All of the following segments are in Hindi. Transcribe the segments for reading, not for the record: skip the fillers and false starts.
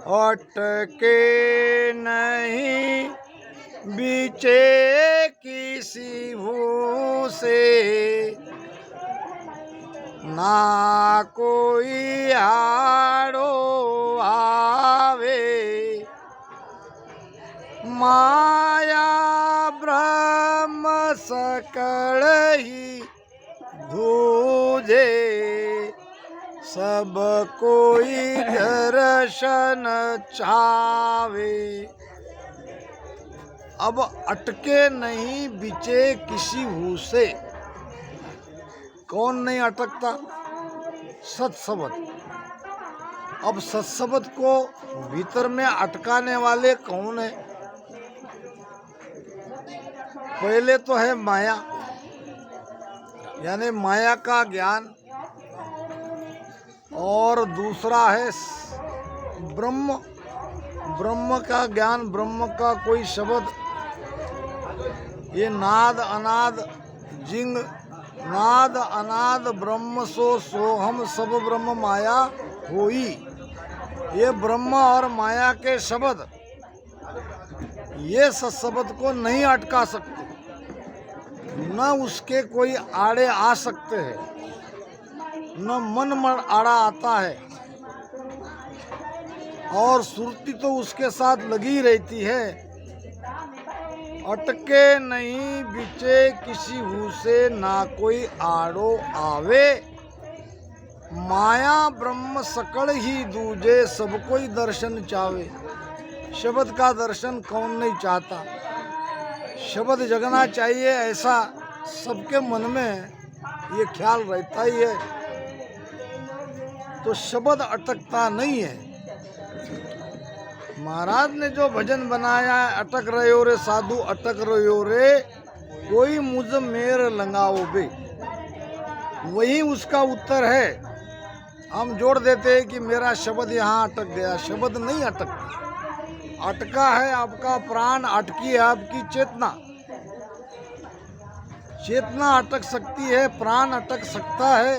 अटके नहीं बीचे किसी भू से, ना कोई आड़ो आवे। माया ब्रह्म सकल ही दूजे, सब कोई दर्शन चावे। अब अटके नहीं बिचे किसी भू से। कौन नहीं अटकता? सत्सबद। अब सत्सबद को भीतर में अटकाने वाले कौन है? पहले तो है माया, यानी माया का ज्ञान, और दूसरा है ब्रह्म। ब्रह्म का ज्ञान, ब्रह्म का कोई शब्द, ये नाद अनाद जिंग, नाद अनाद ब्रह्म सो सोहम सब ब्रह्म माया होई। ये ब्रह्म और माया के शब्द, ये सत्शब्द को नहीं अटका सकते, न उसके कोई आड़े आ सकते हैं, न मन आड़ा आता है, और सुरती तो उसके साथ लगी रहती है। अटके नहीं बिचे किसी भू से, ना कोई आड़ो आवे। माया ब्रह्म सकल ही दूजे, सब कोई दर्शन चावे। शब्द का दर्शन कौन नहीं चाहता? शब्द जगना चाहिए, ऐसा सबके मन में ये ख्याल रहता ही है। तो शब्द अटकता नहीं है। महाराज ने जो भजन बनाया है, अटक रहो रे साधु अटक रहो रे, कोई मुझ मेर लंगाओ बे, वही उसका उत्तर है। हम जोड़ देते हैं कि मेरा शब्द यहाँ अटक गया। शब्द नहीं अटकता, अटका है आपका प्राण, अटकी है आपकी चेतना। चेतना अटक सकती है, प्राण अटक सकता है,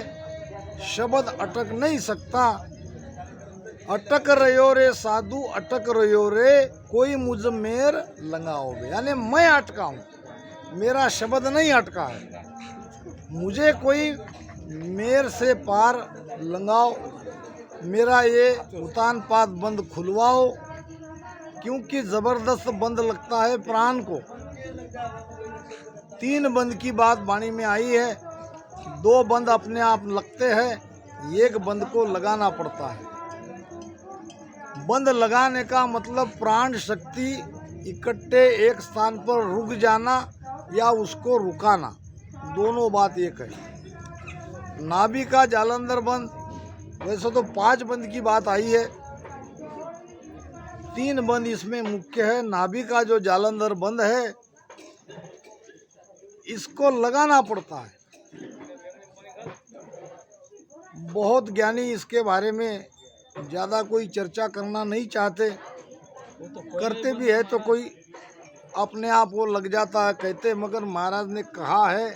शब्द अटक नहीं सकता। अटक रहो रे साधु अटक रहो रे, कोई मुझ मेर लंगाओ बे, यानी मैं अटका हूँ, मेरा शब्द नहीं अटका है। मुझे कोई मेर से पार लंगाओ, मेरा ये उतान पात बंद खुलवाओ, क्योंकि जबरदस्त बंद लगता है प्राण को। 3 बंद की बात वाणी में आई है, 2 बंद अपने आप लगते हैं, 1 बंद को लगाना पड़ता है। बंद लगाने का मतलब प्राण शक्ति इकट्ठे एक स्थान पर रुक जाना या उसको रुकाना, दोनों बात एक है। नाभि का जालंधर बंद, वैसे तो 5 बंद की बात आई है, 3 बंद इसमें मुख्य है। नाभि का जो जालंधर बंद है, इसको लगाना पड़ता है। बहुत ज्ञानी इसके बारे में ज़्यादा कोई चर्चा करना नहीं चाहते, करते भी है तो कोई अपने आप वो लग जाता है कहते, मगर महाराज ने कहा है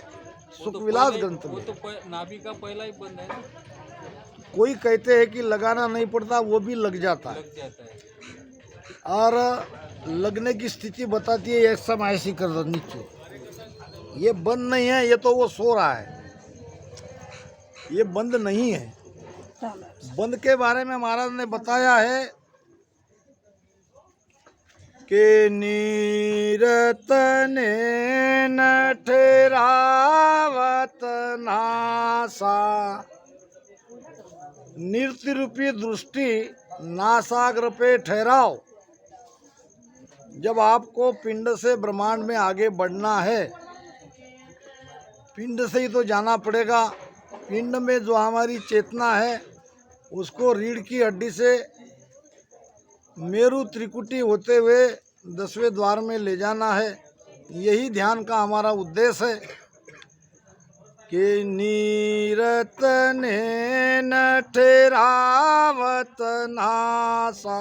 सुखविलास ग्रंथ में, तो नाभि का पहला ही बंद है। कोई कहते हैं कि लगाना नहीं पड़ता, वो भी लग जाता है, और लगने की स्थिति बताती है एकदम ऐसी कर दो नीचे। ये बंद नहीं है, ये तो वो सो रहा है, ये बंद नहीं है। बंद के बारे में महाराज ने बताया है कि नीरत ने न ठहरावत नासा, नृत्य रूपी दृष्टि नासाग्र पे ठहराओ। जब आपको पिंड से ब्रह्मांड में आगे बढ़ना है, पिंड से ही तो जाना पड़ेगा। पिंड में जो हमारी चेतना है, उसको रीढ़ की हड्डी से मेरु त्रिकुटी होते हुए 10वें द्वार में ले जाना है। यही ध्यान का हमारा उद्देश्य है कि नीरत ने न ठहरावत नासा,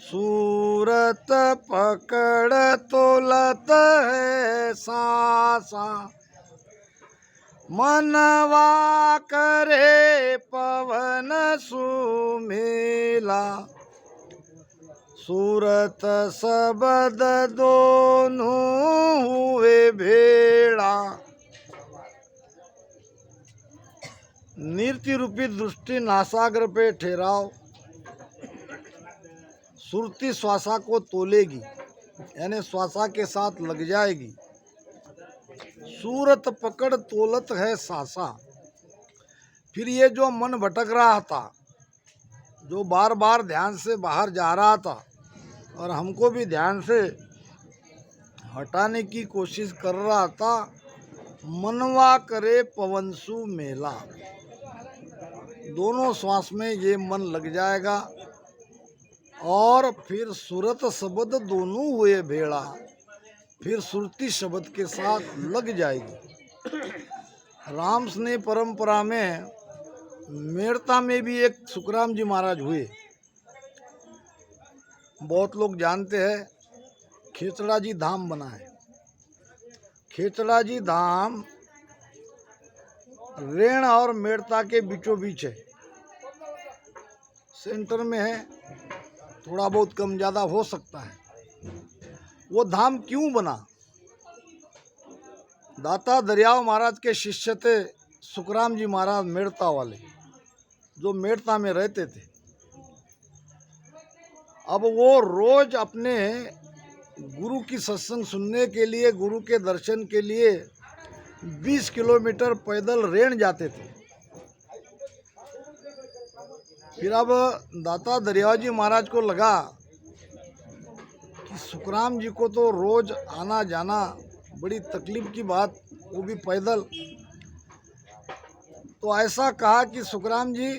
सूरत पकड़ तोलत है सासा, मनवा करे पवन सुमे मेला, सूरत सबद दोनों हुए भेड़ा। नृत्य रूपी दृष्टि नासाग्र पे ठहराओ, सुरती श्वासा को तोलेगी, यानी श्वासा के साथ लग जाएगी। सूरत पकड़ तोलत है सासा। फिर ये जो मन भटक रहा था, जो बार बार ध्यान से बाहर जा रहा था और हमको भी ध्यान से हटाने की कोशिश कर रहा था, मनवा करे पवनसु मेला। दोनों श्वास में ये मन लग जाएगा और फिर सुरत शब्द दोनों हुए भेड़ा, फिर सुरती शब्द के साथ लग जाएगी। राम स्नेह परंपरा में मेड़ता में भी एक सुखराम जी महाराज हुए, बहुत लोग जानते हैं। खेचड़ा जी धाम बना है। खेचड़ा जी धाम रेण और मेड़ता के बीचों बीच है, सेंटर में है, थोड़ा बहुत कम ज़्यादा हो सकता है। वो धाम क्यों बना? दाता दरियाव महाराज के शिष्य थे सुखराम जी महाराज मेड़ता वाले, जो मेड़ता में रहते थे। अब वो रोज अपने गुरु की सत्संग सुनने के लिए, गुरु के दर्शन के लिए 20 किलोमीटर पैदल रेण जाते थे। फिर अब दाता दरियाव जी महाराज को लगा कि सुखराम जी को तो रोज आना जाना बड़ी तकलीफ की बात, वो भी पैदल। तो ऐसा कहा कि सुखराम जी,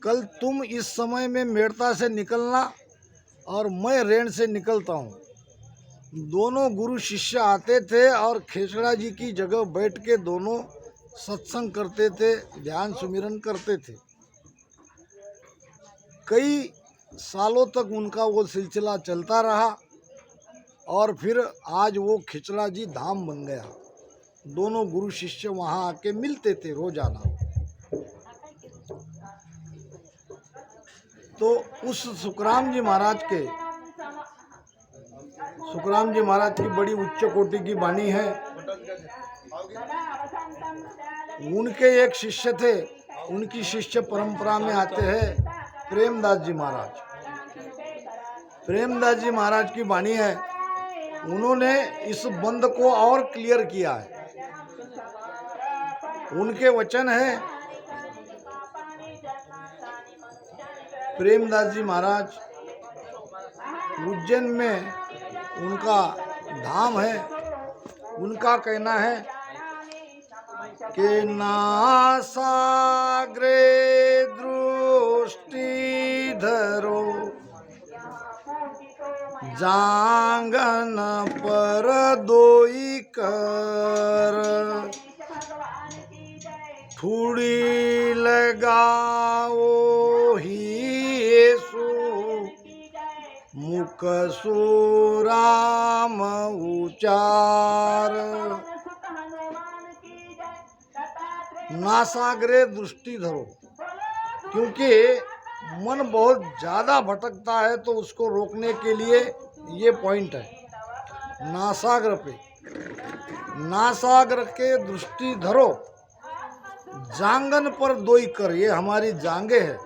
कल तुम इस समय में मेड़ता से निकलना और मैं रेण से निकलता हूँ। दोनों गुरु शिष्य आते थे और खेचड़ा जी की जगह बैठ के दोनों सत्संग करते थे, ध्यान सुमिरन करते थे। कई सालों तक उनका वो सिलसिला चलता रहा और फिर आज वो खेचड़ा जी धाम बन गया। दोनों गुरु शिष्य वहाँ आके मिलते थे रोजाना। तो उस सुखराम जी महाराज की बड़ी उच्च कोटि की वाणी है। उनके एक शिष्य थे, उनकी शिष्य परंपरा में आते हैं प्रेमदास जी महाराज। प्रेमदास जी महाराज की वाणी है, उन्होंने इस बंद को और क्लियर किया है। उनके वचन है, प्रेमदास जी महाराज उज्जैन में उनका धाम है। उनका कहना है कि नासाग्रे दृष्टि धरो, जांगन पर दोई कर, थोड़ी लगाओ ही मुख सुराम उचार। नासाग्रे दृष्टि धरो, क्योंकि मन बहुत ज़्यादा भटकता है तो उसको रोकने के लिए ये पॉइंट है। नासाग्र पे, नासाग्र के दृष्टि धरो, जांगन पर दोई कर, ये हमारी जांगे है,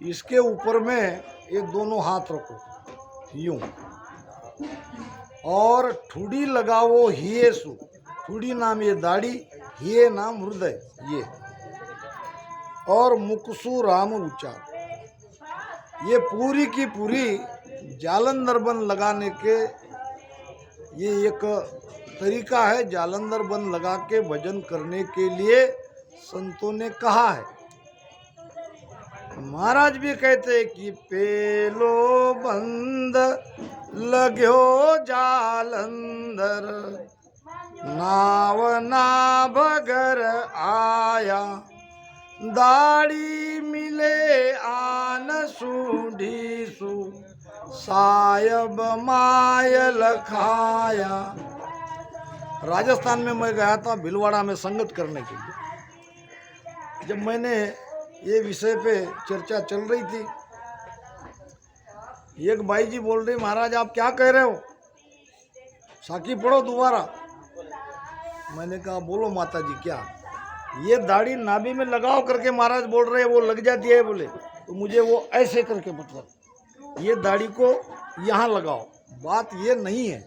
इसके ऊपर में ये दोनों हाथ रखो यूं, और ठुड़ी लगाओ हियेसु। ठुड़ी नाम ये दाढ़ी, हिये नाम हृदय, ये, और मुकसु राम उच्चार। ये पूरी की पूरी जालंधर बन लगाने के ये एक तरीका है। जालंधर बन लगा के भजन करने के लिए संतों ने कहा है। महाराज भी कहते हैं कि पेलो बंद लग्यो जालंधर, नाव ना भगर आया, दाढ़ी मिले आन सूढ़ी सु, सायब मायल खाया। राजस्थान में मैं गया था भीलवाड़ा में संगत करने के लिए। जब मैंने ये विषय पे चर्चा चल रही थी। एक भाई जी बोल रहे, महाराज आप क्या कह रहे हो, साखी पढ़ो दोबारा। मैंने कहा बोलो माता जी क्या। ये दाढ़ी नाभि में लगाओ करके महाराज बोल रहे हैं, वो लग जाती है बोले, तो मुझे वो ऐसे करके मतलब ये दाढ़ी को यहाँ लगाओ। बात ये नहीं है,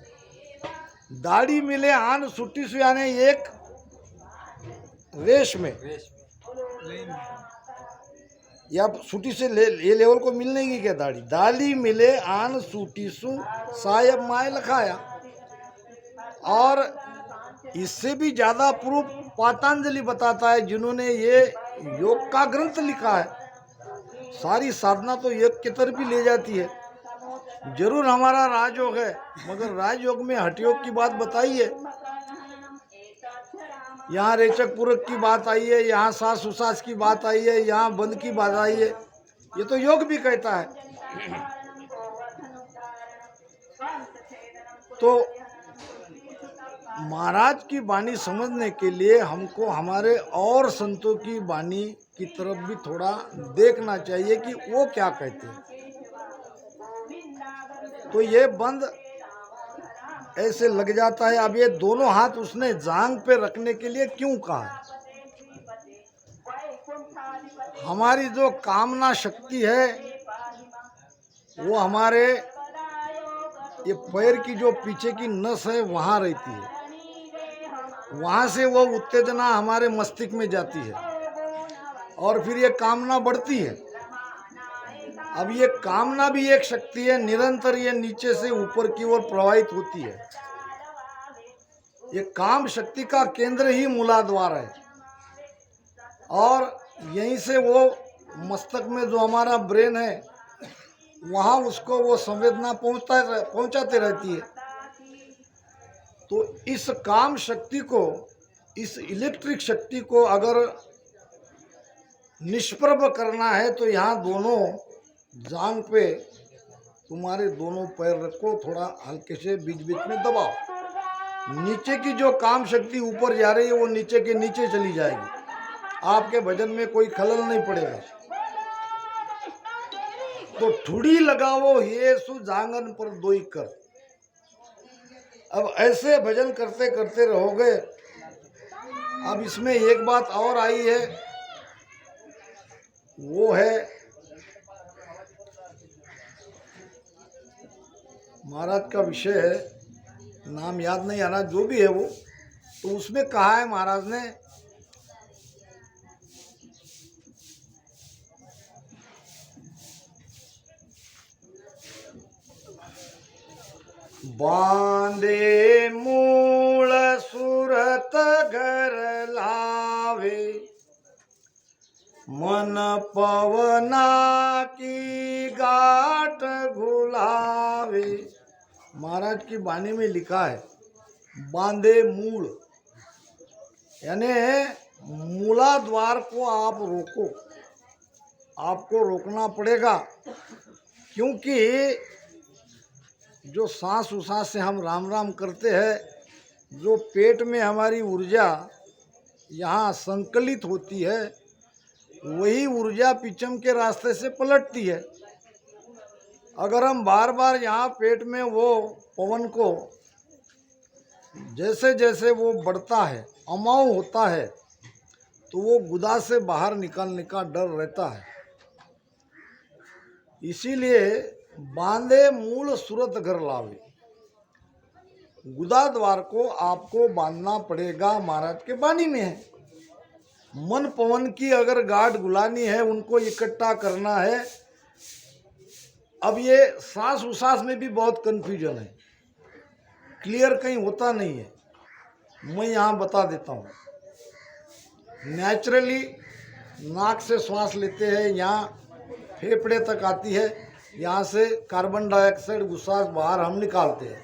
दाढ़ी मिले आन सुट्टी सुयाने एक रेश में या सूटी से ये लेवल को मिलने की क्या दाढ़ी। दाढ़ी मिले आन सूटी सु सायब माए लखाया। और इससे भी ज्यादा प्रूफ पातंजलि बताता है, जिन्होंने ये योग का ग्रंथ लिखा है। सारी साधना तो योग की तरफ ही ले जाती है। जरूर हमारा राजयोग है, मगर राजयोग में हठयोग की बात बताई है। यहाँ रेचक पूरक की बात आई है, यहाँ सास सुसास की बात आई है, यहाँ बंद की बात आई है। ये तो योग भी कहता है। तो महाराज की वाणी समझने के लिए हमको हमारे और संतों की वाणी की तरफ भी थोड़ा देखना चाहिए कि वो क्या कहते हैं। तो ये बंद ऐसे लग जाता है। अब ये दोनों हाथ उसने जांग पे रखने के लिए क्यों कहा। हमारी जो कामना शक्ति है वो हमारे ये पैर की जो पीछे की नस है वहां रहती है, वहां से वो उत्तेजना हमारे मस्तिष्क में जाती है और फिर ये कामना बढ़ती है। अब ये कामना भी एक शक्ति है, निरंतर ये नीचे से ऊपर की ओर प्रवाहित होती है। ये काम शक्ति का केंद्र ही मूलाधार है और यहीं से वो मस्तक में जो हमारा ब्रेन है वहाँ उसको वो संवेदना पहुंचाते रहती है। तो इस काम शक्ति को, इस इलेक्ट्रिक शक्ति को अगर निष्प्रभ करना है तो यहाँ दोनों जांग पे तुम्हारे दोनों पैर रखो, थोड़ा हल्के से बीच बीच में दबाओ। नीचे की जो काम शक्ति ऊपर जा रही है वो नीचे के नीचे चली जाएगी, आपके भजन में कोई खलल नहीं पड़ेगा। तो ठुड़ी लगाओ ये सु जांगन पर दोई कर। अब ऐसे भजन करते करते रहोगे। अब इसमें एक बात और आई है, वो है महाराज का विषय है, नाम याद नहीं आ रहा, जो भी है वो। तो उसमें कहा है महाराज ने, बांधे मूल सुरत घर लावे, मन पवना की गाट घुलावे। महाराज की वाणी में लिखा है बांधे मूल, यानी मूलाधार को आप रोको। आपको रोकना पड़ेगा, क्योंकि जो सांस उसास से हम राम राम करते हैं, जो पेट में हमारी ऊर्जा यहाँ संकलित होती है, वही ऊर्जा पिचम के रास्ते से पलटती है। अगर हम बार बार यहाँ पेट में वो पवन को जैसे जैसे वो बढ़ता है, अमाऊ होता है, तो वो गुदा से बाहर निकालने का डर रहता है। इसीलिए बांधे मूल सूरत घर लावे, गुदा द्वार को आपको बांधना पड़ेगा। महाराज के वाणी में है, मन पवन की अगर गाढ़ गुलानी है, उनको इकट्ठा करना है। अब ये सांस उसास में भी बहुत कंफ्यूजन है, क्लियर कहीं होता नहीं है। मैं यहाँ बता देता हूँ। नेचुरली नाक से श्वास लेते हैं, यहाँ फेफड़े तक आती है, यहाँ से कार्बन डाइऑक्साइड गुस्सा बाहर हम निकालते हैं।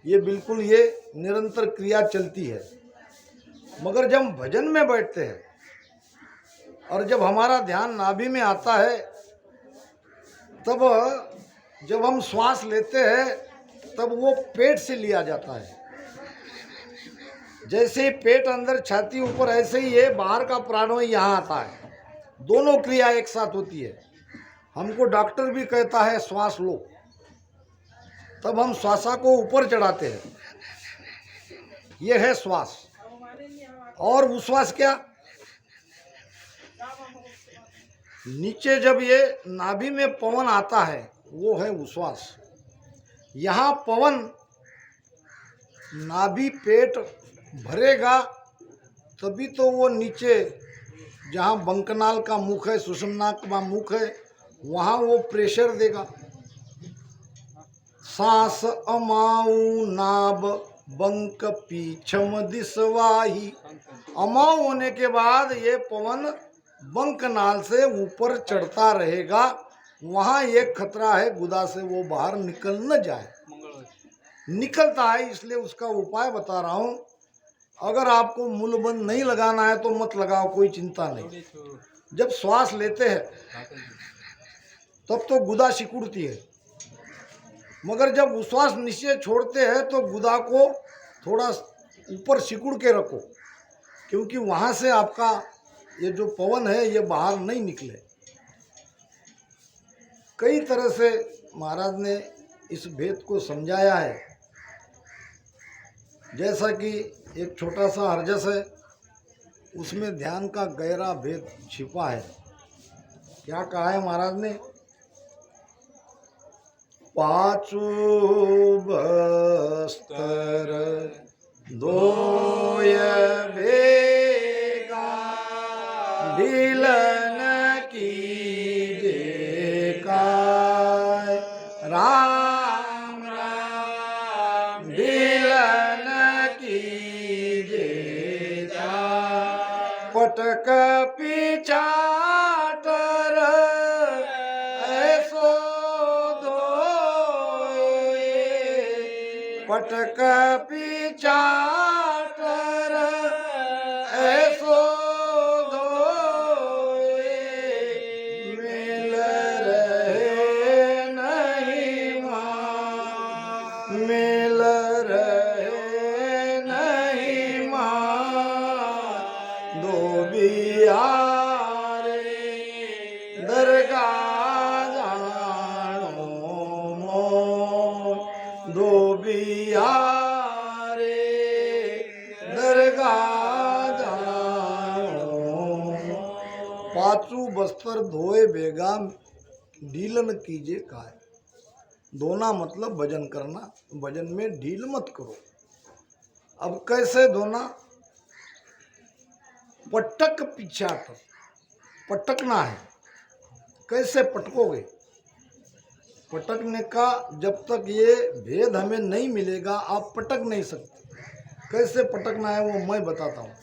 ये बिल्कुल ये निरंतर क्रिया चलती है। मगर जब हम भजन में बैठते हैं और जब हमारा ध्यान नाभि में आता है, तब जब हम श्वास लेते हैं तब वो पेट से लिया जाता है। जैसे ही पेट अंदर, छाती ऊपर, ऐसे ही ये बाहर का प्राण यहाँ आता है। दोनों क्रिया एक साथ होती है। हमको डॉक्टर भी कहता है श्वास लो, तब हम श्वासा को ऊपर चढ़ाते हैं, यह है श्वास। और उश्वास क्या? नीचे जब ये नाभि में पवन आता है वो है उश्वास। यहाँ पवन नाभि पेट भरेगा तभी तो वो नीचे जहाँ बंकनाल का मुख है, सुषुम्ना का मुख है, वहाँ वो प्रेशर देगा। सांस अमाऊ नाभ बंक पीछम दिसवाही। अमाऊ होने के बाद ये पवन बंकनाल से ऊपर चढ़ता रहेगा, वहाँ एक खतरा है गुदा से वो बाहर निकल न जाए। निकलता है, इसलिए उसका उपाय बता रहा हूँ। अगर आपको मूलबंद नहीं लगाना है तो मत लगाओ, कोई चिंता नहीं। जब श्वास लेते हैं तब तो गुदा सिकुड़ती है, मगर जब उश्वास नीचे छोड़ते हैं तो गुदा को थोड़ा ऊपर सिकुड़ के रखो, क्योंकि वहाँ से आपका ये जो पवन है ये बाहर नहीं निकले। कई तरह से महाराज ने इस भेद को समझाया है। जैसा कि एक छोटा सा हरजस है, उसमें ध्यान का गहरा भेद छिपा है। क्या कहा है महाराज ने? पांचू बस्तर दोय बेगा ढीलन कीजे काय राम राम ढीलन कीजे पटक पिछाटर ऐसो धोए पटक पिछाटर ऐसो धोए मिल रहे नहीं मां मिल रहे नहीं मां दो बिहारे दरगाह जानो मोर दो बिहारे दरगाह जानो। पांचू बस्तर धोए बेगा ढीलन कीजे काय। धोना मतलब भजन करना, भजन में ढील मत करो। अब कैसे धोना? पटक पिछाटर, पटकना है। कैसे पटकोगे? पटकने का जब तक ये भेद हमें नहीं मिलेगा आप पटक नहीं सकते। कैसे पटकना है वो मैं बताता हूँ।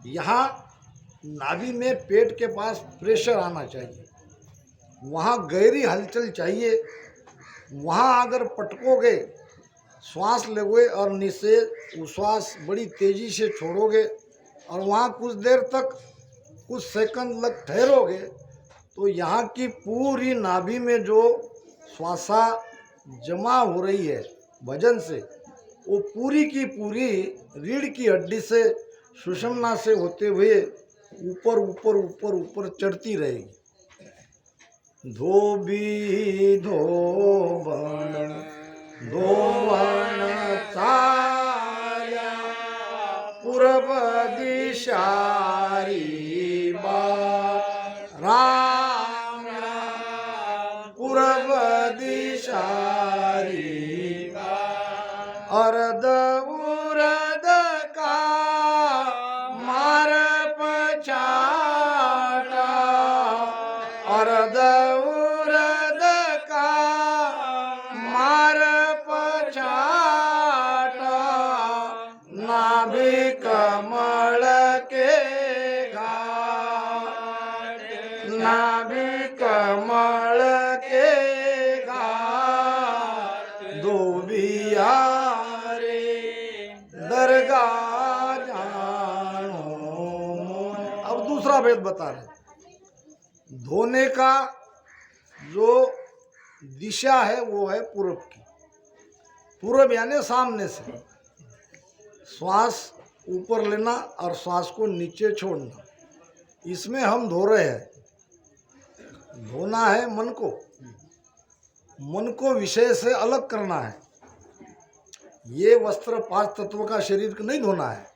यहाँ नाभि में पेट के पास प्रेशर आना चाहिए, वहाँ गहरी हलचल चाहिए। वहाँ अगर पटकोगे, श्वास लोगे और नीचे उश्वास बड़ी तेजी से छोड़ोगे और वहाँ कुछ देर तक कुछ सेकंड लग ठहरोगे तो यहाँ की पूरी नाभि में जो श्वासा जमा हो रही है भजन से, वो पूरी की पूरी रीढ़ की हड्डी से सुषुम्ना से होते हुए ऊपर ऊपर ऊपर ऊपर चढ़ती रहेगी। धोबी धोबन धोवन ताया पूर्व दिशारी बा राम राम पूर्व दिशारी अर्ध उरद का मार पछाटा अर्ध उरद का मार पछाटा नाभि कमल के घाट नाभि कमल के घाट दो बिहारे दरगाह जानो। अब दूसरा भेद बता रहे। धोने का जो दिशा है वो है पूर्व की। पूर्व यानी सामने से। श्वास ऊपर लेना और श्वास को नीचे छोड़ना। इसमें हम धो रहे हैं। धोना है मन को विषय से अलग करना है। ये वस्त्र 5 तत्व का शरीर को नहीं धोना है।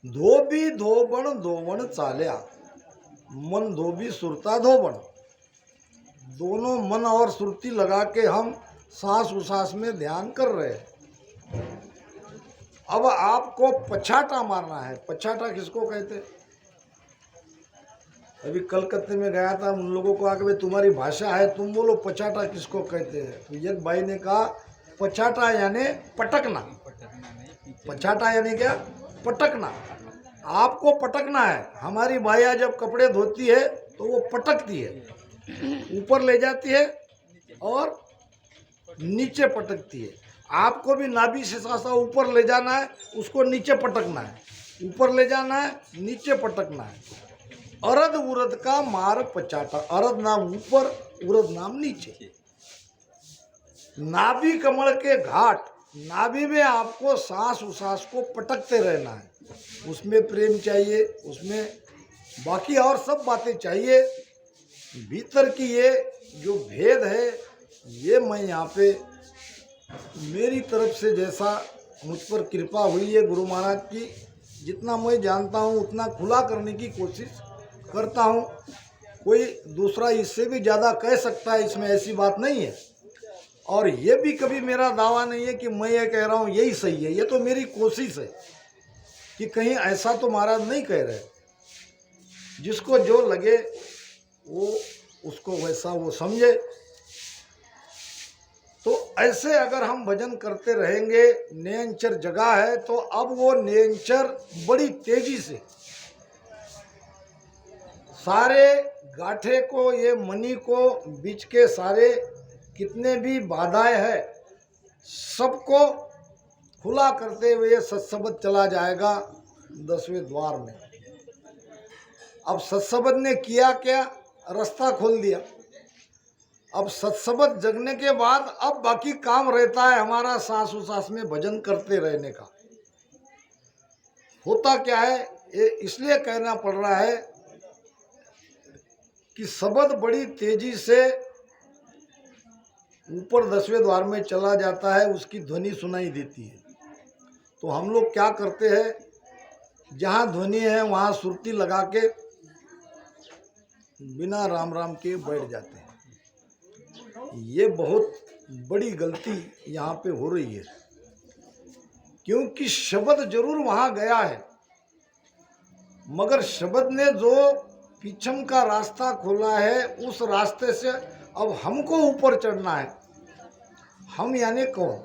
धोबी धोबण चाल्या, मन धोबी सुरता धोबण। दोनों मन और सुरती लगा के हम सांस उसास में ध्यान कर रहे हैं। अब आपको पछाटा मारना है। पछाटा किसको कहते हैं? अभी कलकत्ते में गया था, उन लोगों को आके भाई तुम्हारी भाषा है, तुम बोलो पछाटा किसको कहते हैं। तो एक भाई ने कहा पछाटा यानी पटकना। पछाटा यानी क्या? पटकना। आपको पटकना है। हमारी बाइया जब कपड़े धोती है तो वो पटकती है, ऊपर ले जाती है और नीचे पटकती है। आपको भी नाभि से सा ऊपर ले जाना है, उसको नीचे पटकना है। ऊपर ले जाना है, नीचे पटकना है। अरद उरद का मार पचाटा। अरद नाम ऊपर, उरद नाम नीचे। नाभि कमल के घाट। नाभि में आपको सांस उसास को पटकते रहना है। उसमें प्रेम चाहिए, उसमें बाकी और सब बातें चाहिए। भीतर की ये जो भेद है, ये मैं यहाँ पे मेरी तरफ से जैसा मुझ पर कृपा हुई है गुरु महाराज की, जितना मैं जानता हूँ उतना खुला करने की कोशिश करता हूँ। कोई दूसरा इससे भी ज़्यादा कह सकता है, इसमें ऐसी बात नहीं है। और ये भी कभी मेरा दावा नहीं है कि मैं ये कह रहा हूँ यही सही है। ये तो मेरी कोशिश है कि कहीं ऐसा तो महाराज नहीं कह रहे। जिसको जो लगे वो उसको वैसा वो समझे। तो ऐसे अगर हम भजन करते रहेंगे, नियंचर जगह है, तो अब वो नियंचर बड़ी तेजी से सारे गाठे को, ये मणि को, बीच के सारे कितने भी बाधाएं हैं सबको खुला करते हुए सत्सबद चला जाएगा 10वें द्वार में। अब सत्सबद ने किया क्या? रास्ता खोल दिया। अब सत्सबद जगने के बाद अब बाकी काम रहता है हमारा सांस उसास में भजन करते रहने का। होता क्या है, ये इसलिए कहना पड़ रहा है कि शब्द बड़ी तेजी से ऊपर 10वें द्वार में चला जाता है, उसकी ध्वनि सुनाई देती है। तो हम लोग क्या करते हैं, जहाँ ध्वनि है वहाँ सुरती लगा के बिना राम राम के बैठ जाते हैं। ये बहुत बड़ी गलती यहाँ पे हो रही है, क्योंकि शब्द जरूर वहाँ गया है, मगर शब्द ने जो पीछम का रास्ता खोला है उस रास्ते से अब हमको ऊपर चढ़ना है। हम यानी कौन?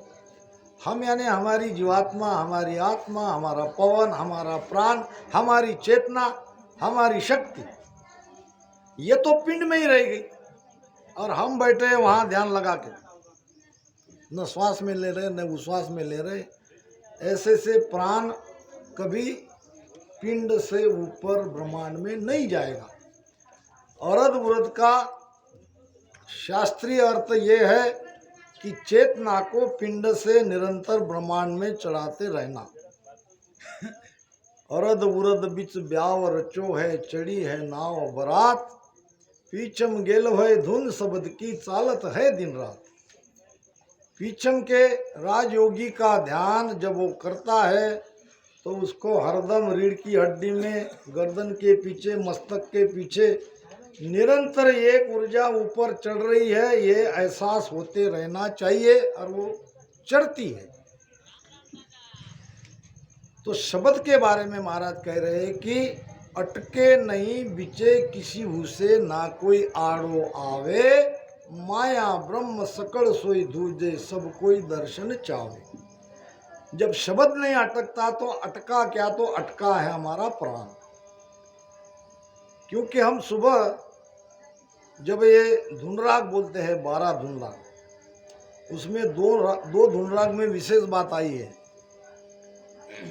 हम यानी हमारी जीवात्मा, हमारी आत्मा, हमारा पवन, हमारा प्राण, हमारी चेतना, हमारी शक्ति, ये तो पिंड में ही रह गई। और हम बैठे हैं वहाँ ध्यान लगा के, न श्वास में ले रहे न उश्वास में ले रहे। ऐसे से प्राण कभी पिंड से ऊपर ब्रह्मांड में नहीं जाएगा। अरद उरद का शास्त्रीय अर्थ ये है कि चेतना को पिंड से निरंतर ब्रह्मांड में चढ़ाते रहना। अरद उरद बिच ब्याव रचो है, चढ़ी है नाव बरात, पीछम गेल है धुन शब्द की चालत है दिन रात। पीछम के राजयोगी का ध्यान जब वो करता है तो उसको हरदम रीढ़ की हड्डी में, गर्दन के पीछे, मस्तक के पीछे निरंतर एक ऊर्जा ऊपर चढ़ रही है, ये एहसास होते रहना चाहिए और वो चढ़ती है। तो शब्द के बारे में महाराज कह रहे हैं कि अटके नहीं बिचे किसी हुसे, ना कोई आड़ो आवे, माया ब्रह्म सकल सोई दूजे, सब कोई दर्शन चावे। जब शब्द नहीं अटकता तो अटका क्या? तो अटका है हमारा प्राण। क्योंकि हम सुबह जब ये धुन राग बोलते हैं, 12 धुन राग, उसमें दो धुन राग में विशेष बात आई है।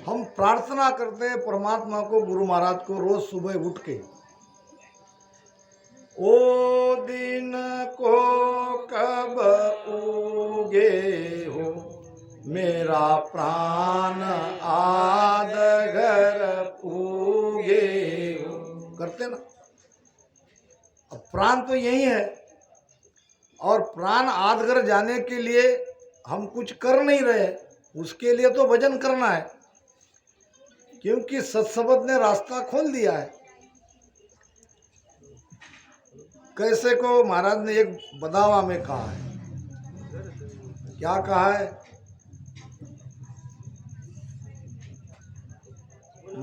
हम प्रार्थना करते हैं परमात्मा को, गुरु महाराज को, रोज सुबह उठ के, ओ दिन को कब उगे हो मेरा प्राण आद घर पूगे करते ना। अब प्राण तो यही है, और प्राण आद घर जाने के लिए हम कुछ कर नहीं रहे, उसके लिए तो भजन करना है, क्योंकि सत्सबद ने रास्ता खोल दिया है। कैसे को महाराज ने एक बदावा में कहा है, क्या कहा है,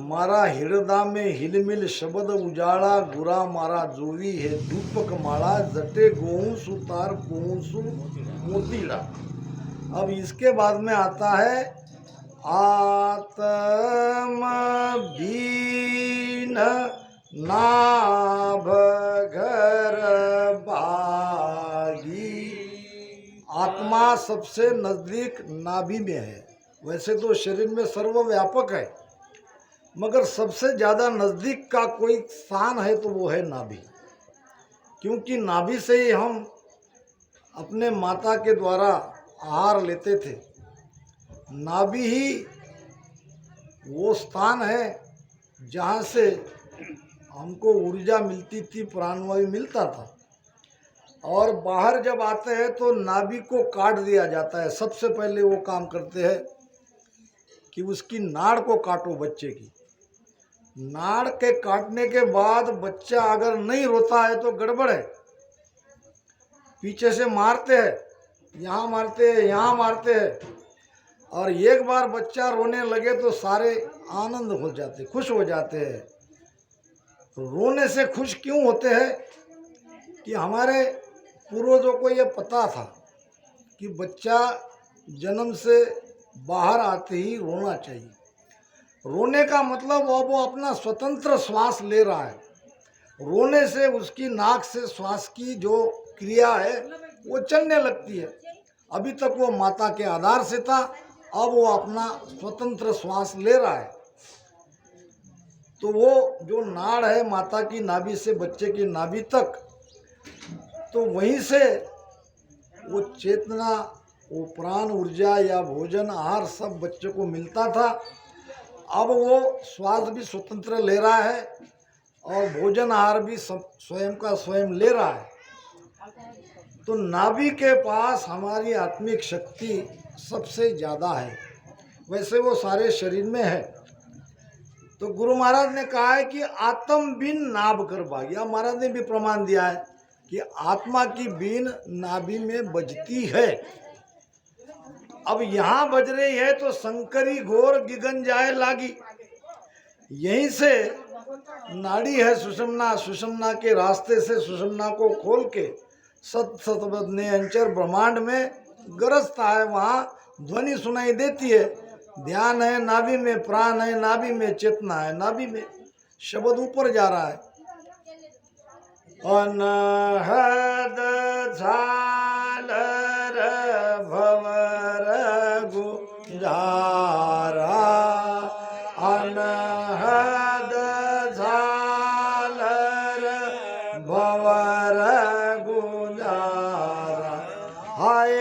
मारा हृदय में हिलमिल शब्द उजाड़ा, गुरा मारा जोवी है धूपक माला, जटे गोहूं सुतार गोहूं सु मोतीड़ा। अब इसके बाद में आता है आत्म दीन नाभ घर भागी। आत्मा सबसे नजदीक नाभि में है। वैसे तो शरीर में सर्वव्यापक है, मगर सबसे ज्यादा नजदीक का कोई स्थान है तो वो है नाभि, क्योंकि नाभि से ही हम अपने माता के द्वारा आहार लेते थे। नाभि ही वो स्थान है जहाँ से हमको ऊर्जा मिलती थी, प्राणवायु मिलता था। और बाहर जब आते हैं तो नाभि को काट दिया जाता है। सबसे पहले वो काम करते हैं कि उसकी नाड़ को काटो बच्चे की। नाड़ के काटने के बाद बच्चा अगर नहीं रोता है तो गड़बड़ है, पीछे से मारते हैं, यहाँ मारते हैं, यहाँ मारते हैं, और एक बार बच्चा रोने लगे तो सारे आनंद हो जाते, खुश हो जाते हैं। रोने से खुश क्यों होते हैं कि हमारे पूर्वजों को ये पता था कि बच्चा जन्म से बाहर आते ही रोना चाहिए। रोने का मतलब वो अपना स्वतंत्र श्वास ले रहा है। रोने से उसकी नाक से श्वास की जो क्रिया है वो चलने लगती है। अभी तक वो माता के आधार से था, अब वो अपना स्वतंत्र श्वास ले रहा है। तो वो जो नाड़ है माता की नाभि से बच्चे की नाभि तक, तो वहीं से वो चेतना, वो प्राण ऊर्जा या भोजन आहार सब बच्चे को मिलता था। अब वो श्वास भी स्वतंत्र ले रहा है और भोजन आहार भी स्वयं का स्वयं ले रहा है। तो नाभि के पास हमारी आत्मिक शक्ति सबसे ज़्यादा है। वैसे वो सारे शरीर में है। तो गुरु महाराज ने कहा है कि आत्म बीन नाभ कर भाग्या। महाराज ने भी प्रमाण दिया है कि आत्मा की बीन नाभि में बजती है। अब यहाँ बज रही है तो शंकरी घोर गिगन जाए लागी। यहीं से नाड़ी है सुषुम्ना, सुषुम्ना के रास्ते से सुषुम्ना को खोल के सत सतबद ने अंचर ब्रह्मांड में गरजता है, वहाँ ध्वनि सुनाई देती है। ध्यान है नाभि में, प्राण है नाभि में, चेतना है नाभि में, शब्द ऊपर जा रहा है। अनहद झालर भवर गुजारा, अनहद झालर भवर गुजारा। हाय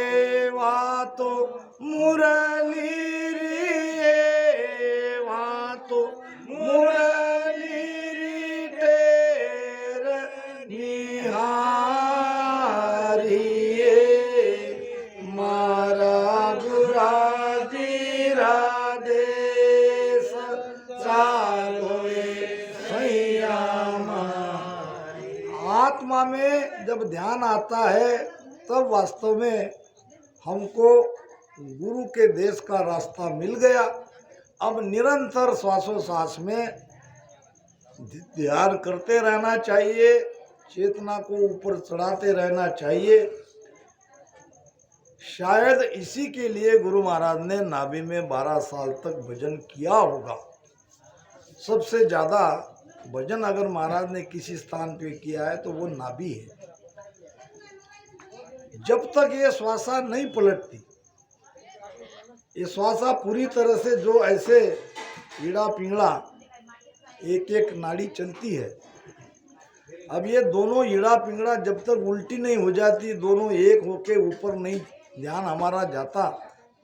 वा तो मुरली रे, वा तो मुरली री टेर निहारिए, मारा गुरा जीरा देश चालोए सैयामा। आत्मा में जब ध्यान आता है तब वास्तव में हमको गुरु के देश का रास्ता मिल गया। अब निरंतर श्वासोश्वास में ध्यान करते रहना चाहिए, चेतना को ऊपर चढ़ाते रहना चाहिए। शायद इसी के लिए गुरु महाराज ने नाभि में 12 साल तक भजन किया होगा। सबसे ज़्यादा भजन अगर महाराज ने किसी स्थान पे किया है तो वो नाभि है। जब तक ये श्वासा नहीं पलटती, ये श्वासा पूरी तरह से जो ऐसे ईड़ा पिंगड़ा एक एक नाड़ी चलती है। अब ये दोनों ईड़ा पिंगड़ा जब तक उल्टी नहीं हो जाती, दोनों एक होके ऊपर नहीं ध्यान हमारा जाता,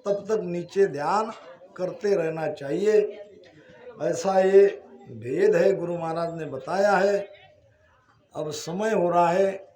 तब तक नीचे ध्यान करते रहना चाहिए। ऐसा ये भेद है, गुरु महाराज ने बताया है। अब समय हो रहा है